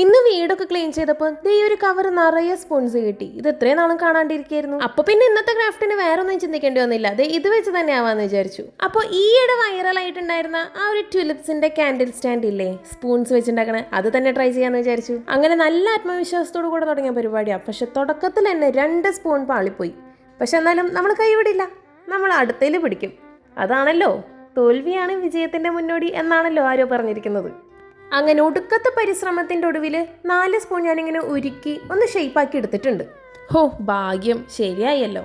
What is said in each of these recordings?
ഇന്ന് വീടൊക്കെ ക്ലീൻ ചെയ്തപ്പോൾ ദേ ഒരു കവർ നിറയെ സ്പൂൺസ് കിട്ടി. ഇത് ഇത്രയും നാളും കാണാണ്ടിരിക്കായിരുന്നു. അപ്പൊ പിന്നെ ഇന്നത്തെ ക്രാഫ്റ്റിന് വേറെ ഒന്നും ചിന്തിക്കേണ്ടി വന്നില്ല. അതെ ഇത് വെച്ച് തന്നെ ആവാന്ന് വിചാരിച്ചു. അപ്പോൾ ഈയിടെ വൈറലായിട്ടുണ്ടായിരുന്ന ആ ഒരു ട്യുലിപ്സിന്റെ കാൻഡിൽ സ്റ്റാൻഡ് ഇല്ലേ, സ്പൂൺസ് വെച്ചുണ്ടാക്കണേ, അത് തന്നെ ട്രൈ ചെയ്യാന്ന് വിചാരിച്ചു. അങ്ങനെ നല്ല ആത്മവിശ്വാസത്തോടു കൂടെ തുടങ്ങിയ പരിപാടിയാണ്. പക്ഷെ തുടക്കത്തിൽ തന്നെ 2 സ്പൂൺ പാളിപ്പോയി. പക്ഷെ എന്നാലും നമ്മൾ കൈവിടില്ല, നമ്മൾ അടുത്തേൽ പിടിക്കും. അതാണല്ലോ തോൽവിയാണ് വിജയത്തിന്റെ മുന്നോടി എന്നാണല്ലോ ആരോ പറഞ്ഞിരിക്കുന്നത്. അങ്ങനെ ഒടുക്കത്തെ പരിശ്രമത്തിൻ്റെ ഒടുവിൽ 4 സ്പൂൺ ഞാനിങ്ങനെ ഉരുക്കി ഒന്ന് ഷേപ്പാക്കി എടുത്തിട്ടുണ്ട്. ഹോ ഭാഗ്യം, ശരിയായല്ലോ.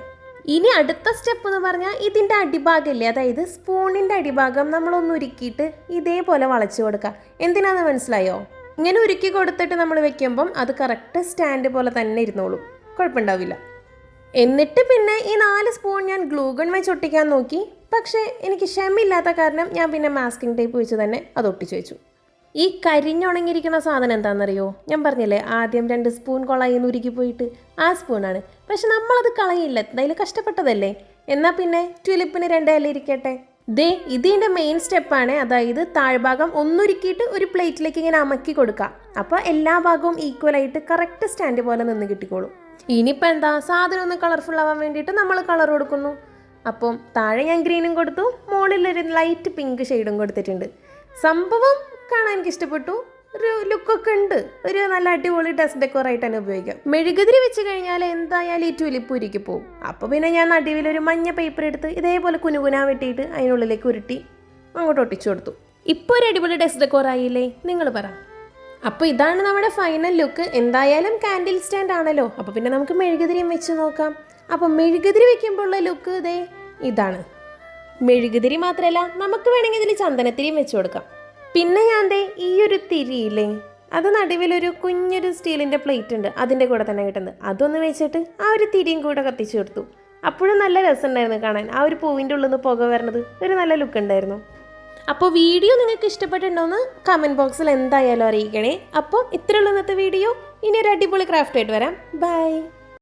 ഇനി അടുത്ത സ്റ്റെപ്പ് എന്ന് പറഞ്ഞാൽ ഇതിൻ്റെ അടിഭാഗമില്ലേ, അതായത് സ്പൂണിൻ്റെ അടിഭാഗം നമ്മളൊന്ന് ഉരുക്കിയിട്ട് ഇതേപോലെ വളച്ചു കൊടുക്കുക. എന്തിനാണെന്ന് മനസ്സിലായോ? ഇങ്ങനെ ഉരുക്കി കൊടുത്തിട്ട് നമ്മൾ വെക്കുമ്പം അത് കറക്റ്റ് സ്റ്റാൻഡ് പോലെ തന്നെ ഇരുന്നോളും, കുഴപ്പമുണ്ടാവില്ല. എന്നിട്ട് പിന്നെ ഈ 4 സ്പൂൺ ഞാൻ ഗ്ലൂഗൺ വെച്ച് ഒട്ടിക്കാൻ നോക്കി. പക്ഷേ എനിക്ക് ക്ഷമയില്ലാത്ത കാരണം ഞാൻ പിന്നെ മാസ്കിംഗ് ടേപ്പ് വെച്ച് തന്നെ അത് ഒട്ടിച്ചു വെച്ചു. ഈ കരിഞ്ഞുണങ്ങിയിരിക്കുന്ന സാധനം എന്താണെന്നറിയോ? ഞാൻ പറഞ്ഞില്ലേ ആദ്യം 2 സ്പൂൺ കൊളായിന്ന് ഉരുക്കി പോയിട്ട്, ആ സ്പൂണാണ്. പക്ഷെ നമ്മളത് കളയില്ല, എന്തായാലും കഷ്ടപ്പെട്ടതല്ലേ. എന്നാൽ പിന്നെ ട്യുലിപ്പിന് 2 ഇല ഇരിക്കട്ടെ. ദേ ഇതിൻ്റെ മെയിൻ സ്റ്റെപ്പാണ്. അതായത് താഴ്ഭാഗം ഒന്നുരുക്കിയിട്ട് ഒരു പ്ലേറ്റിലേക്ക് ഇങ്ങനെ അമക്കി കൊടുക്കുക. അപ്പോൾ എല്ലാ ഭാഗവും ഈക്വലായിട്ട് കറക്റ്റ് സ്റ്റാൻഡ് പോലെ നിന്ന് കിട്ടിക്കോളും. ഇനിയിപ്പോൾ എന്താ, സാധനം ഒന്ന് കളർഫുൾ ആവാൻ വേണ്ടിയിട്ട് നമ്മൾ കളർ കൊടുക്കുന്നു. അപ്പം താഴെ ഞാൻ ഗ്രീനും കൊടുത്തു, മുകളിലൊരു ലൈറ്റ് പിങ്ക് ഷെയ്ഡും കൊടുത്തിട്ടുണ്ട്. സംഭവം കാണാൻ എനിക്ക് ഇഷ്ടപ്പെട്ടു. ഒരു ലുക്കൊക്കെ ഉണ്ട്. ഒരു നല്ല അടിപൊളി ഡെസ്ക് ഡെക്കോറായിട്ട് തന്നെ ഉപയോഗിക്കാം. മെഴുകുതിരി വെച്ച് കഴിഞ്ഞാൽ എന്തായാലും ഈ ട്യുലിപ്പ് ഉരുക്കി പോകും. അപ്പോൾ പിന്നെ ഞാൻ നടുവിലൊരു മഞ്ഞ പേപ്പർ എടുത്ത് ഇതേപോലെ കുനുകുനാ വെട്ടിയിട്ട് അതിനുള്ളിലേക്ക് ഉരുട്ടി അങ്ങോട്ട് ഒട്ടിച്ചു കൊടുത്തു. ഇപ്പോൾ ഒരു അടിപൊളി ഡെസ്ക് ഡെക്കോറായില്ലേ, നിങ്ങൾ പറ. അപ്പോൾ ഇതാണ് നമ്മുടെ ഫൈനൽ ലുക്ക്. എന്തായാലും കാൻഡിൽ സ്റ്റാൻഡ് ആണല്ലോ, അപ്പോൾ പിന്നെ നമുക്ക് മെഴുകുതിരിയും വെച്ച് നോക്കാം. അപ്പം മെഴുകുതിരി വെക്കുമ്പോൾ ഉള്ള ലുക്ക് ഇതേ ഇതാണ്. മെഴുകുതിരി മാത്രമല്ല, നമുക്ക് വേണമെങ്കിൽ ഇതിൽ ചന്ദനത്തിരിയും വെച്ച് കൊടുക്കാം. പിന്നെ ഞാൻ ദേ ഈ ഒരു തിരിയില്ലേ, അത് നടുവിലൊരു കുഞ്ഞൊരു സ്റ്റീലിൻ്റെ പ്ലേറ്റ് ഉണ്ട്, അതിൻ്റെ കൂടെ തന്നെ കിട്ടുന്നത്. അതൊന്ന് വെച്ചിട്ട് ആ ഒരു തിരിയും കൂടെ കത്തിച്ചു കൊടുത്തു. അപ്പോഴും നല്ല രസമുണ്ടായിരുന്നു കാണാൻ. ആ ഒരു പൂവിൻ്റെ ഉള്ളിൽ നിന്ന് പുക വരണത് ഒരു നല്ല ലുക്ക് ഉണ്ടായിരുന്നു. അപ്പോൾ വീഡിയോ നിങ്ങൾക്ക് ഇഷ്ടപ്പെട്ടിട്ടുണ്ടോയെന്ന് കമൻറ്റ് ബോക്സിൽ എന്തായാലും അറിയിക്കണേ. അപ്പോൾ ഇത്രയുള്ള ഇന്നത്തെ വീഡിയോ. ഇനി ഒരു അടിപൊളി ക്രാഫ്റ്റ് ആയിട്ട് വരാം. ബൈ.